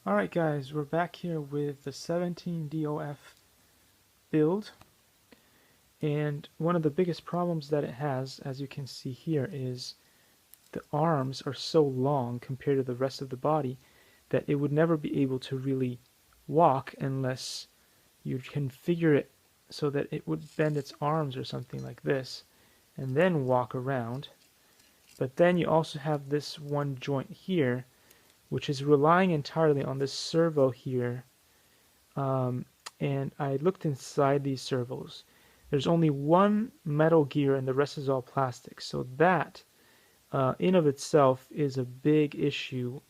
Alright guys, we're back here with the 17 DOF build, and one of the biggest problems that it has, as you can see here, is the arms are so long compared to the rest of the body that it would never be able to really walk unless you configure it so that it would bend its arms or something like this and then walk around. But then you also have this one joint here which is relying entirely on this servo here. And I looked inside these servos. There's only one metal gear and the rest is all plastic. So that, in of itself, is a big issue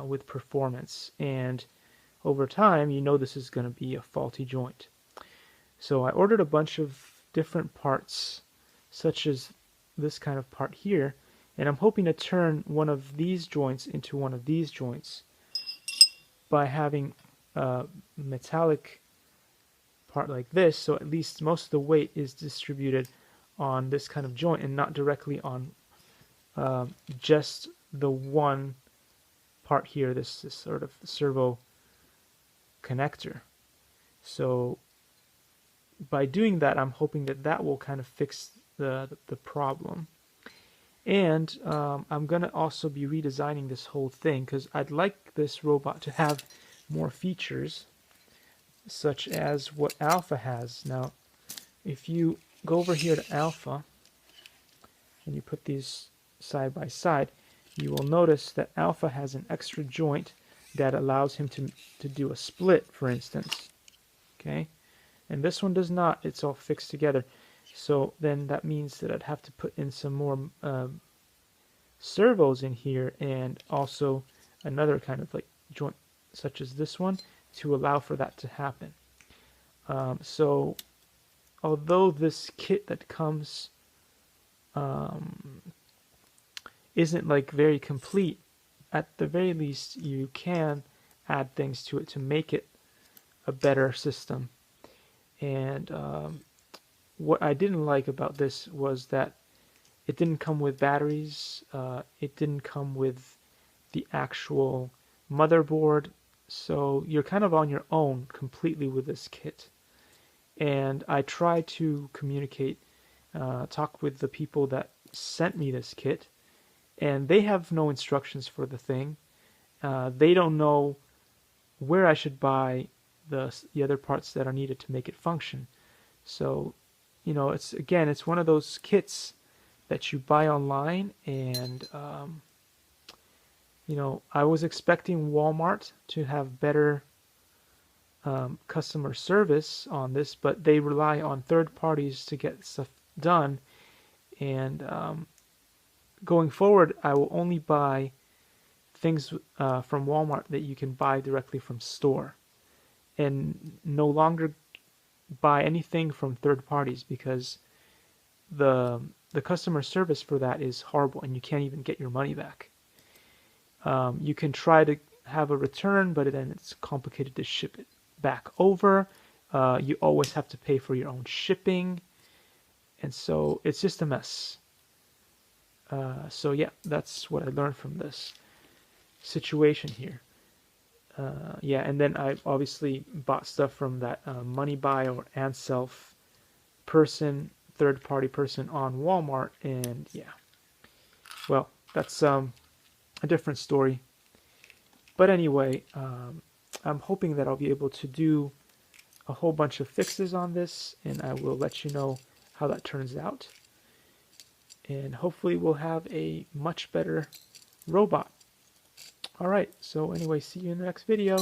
with performance. And over time, you know this is going to be a faulty joint. So I ordered a bunch of different parts, such as this kind of part here, and I'm hoping to turn one of these joints into one of these joints by having a metallic part like this, so at least most of the weight is distributed on this kind of joint and not directly on just the one part here, this sort of servo connector. So by doing that, I'm hoping that that will kind of fix the problem. And I'm going to also be redesigning this whole thing because I'd like this robot to have more features such as what Alpha has. Now, if you go over here to Alpha and you put these side by side, you will notice that Alpha has an extra joint that allows him to do a split, for instance. Okay, and this one does not. It's all fixed together. So then that means that I'd have to put in some more servos in here and also another kind of like joint such as this one to allow for that to happen. So although this kit that comes isn't like very complete, at the very least you can add things to it to make it a better system. And what I didn't like about this was that it didn't come with batteries, it didn't come with the actual motherboard, so you're kind of on your own completely with this kit. And I tried to communicate, talk with the people that sent me this kit, and they have no instructions for the thing. They don't know where I should buy the other parts that are needed to make it function. So, you know, it's one of those kits that you buy online, and you know, I was expecting Walmart to have better customer service on this, but they rely on third parties to get stuff done. And going forward, I will only buy things from Walmart that you can buy directly from store, and no longer buy anything from third parties because the customer service for that is horrible and you can't even get your money back. You can try to have a return, but then it's complicated to ship it back over. You always have to pay for your own shipping, and so it's just a mess. So yeah, that's what I learned from this situation here. Yeah, and then I obviously bought stuff from that Money Buy or Anself person, third-party person on Walmart, and yeah, well, that's a different story. But anyway, I'm hoping that I'll be able to do a whole bunch of fixes on this, and I will let you know how that turns out. And hopefully we'll have a much better robot. Alright, so anyway, see you in the next video.